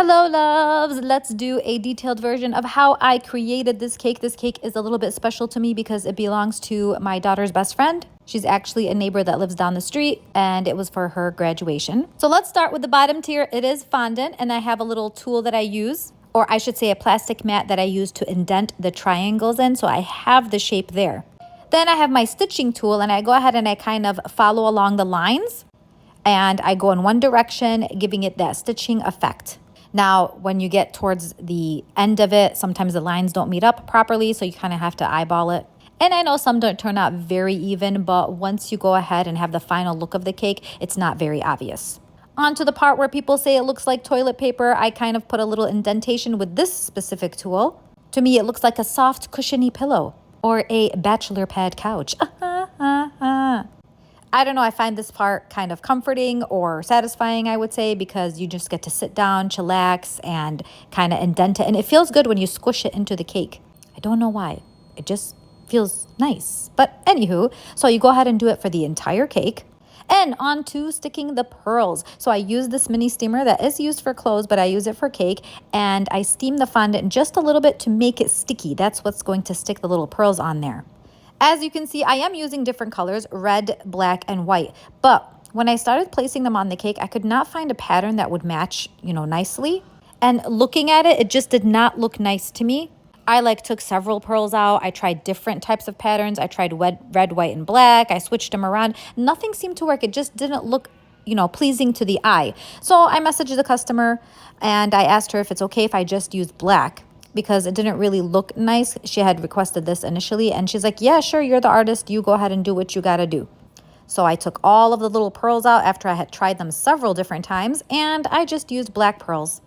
Hello, loves. Let's do a detailed version of how I created this cake. This cake is a little bit special to me because it belongs to my daughter's best friend. She's actually a neighbor that lives down the street, and it was for her graduation. So let's start with the bottom tier. It is fondant, and I have a little tool that I use, or I should say a plastic mat that I use to indent the triangles in, so I have the shape there. Then I have my stitching tool, and I go ahead and I kind of follow along the lines, and I go in one direction, giving it that stitching effect. Now, when you get towards the end of it, sometimes the lines don't meet up properly, so you kind of have to eyeball it. And I know some don't turn out very even, but once you go ahead and have the final look of the cake, it's not very obvious. On to the part where people say it looks like toilet paper, I kind of put a little indentation with this specific tool. To me, it looks like a soft, cushiony pillow or a bachelor pad couch. I don't know, I find this part kind of comforting or satisfying, I would say, because you just get to sit down, chillax, and kind of indent it. And it feels good when you squish it into the cake. I don't know why. It just feels nice. But anywho, so you go ahead and do it for the entire cake. And on to sticking the pearls. So I use this mini steamer that is used for clothes, but I use it for cake. And I steam the fondant just a little bit to make it sticky. That's what's going to stick the little pearls on there. As you can see, I am using different colors, red, black, and white. But when I started placing them on the cake, I could not find a pattern that would match, nicely. And looking at it, it just did not look nice to me. I took several pearls out. I tried different types of patterns. I tried red, white, and black. I switched them around. Nothing seemed to work. It just didn't look, pleasing to the eye. So I messaged the customer and I asked her if it's okay if I just use black, because it didn't really look nice. She had requested this initially, and she's like, yeah, sure, you're the artist. You go ahead and do what you gotta do. So I took all of the little pearls out after I had tried them several different times, and I just used black pearls.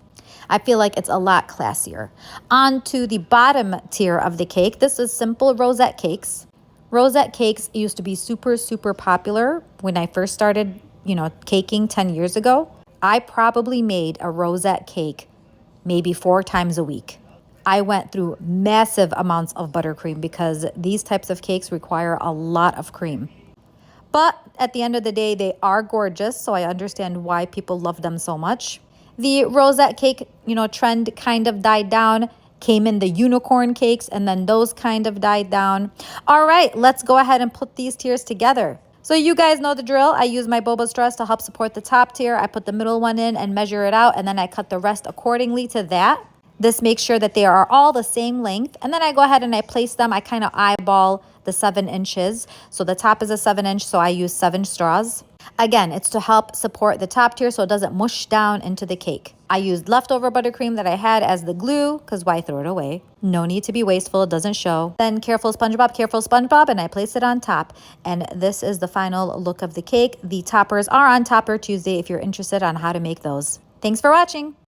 I feel like it's a lot classier. On to the bottom tier of the cake. This is simple rosette cakes. Rosette cakes used to be super, super popular when I first started, caking 10 years ago. I probably made a rosette cake maybe 4 times a week. I went through massive amounts of buttercream because these types of cakes require a lot of cream. But at the end of the day, they are gorgeous, so I understand why people love them so much. The rosette cake, trend kind of died down, came in the unicorn cakes, and then those kind of died down. All right, let's go ahead and put these tiers together. So you guys know the drill. I use my boba straws to help support the top tier. I put the middle one in and measure it out, and then I cut the rest accordingly to that. This makes sure that they are all the same length. And then I go ahead and I place them. I kind of eyeball the 7 inches. So the top is a 7-inch, so I use 7 straws. Again, it's to help support the top tier so it doesn't mush down into the cake. I used leftover buttercream that I had as the glue, because why throw it away? No need to be wasteful, it doesn't show. Then careful SpongeBob, and I place it on top. And this is the final look of the cake. The toppers are on Topper Tuesday if you're interested on how to make those. Thanks for watching.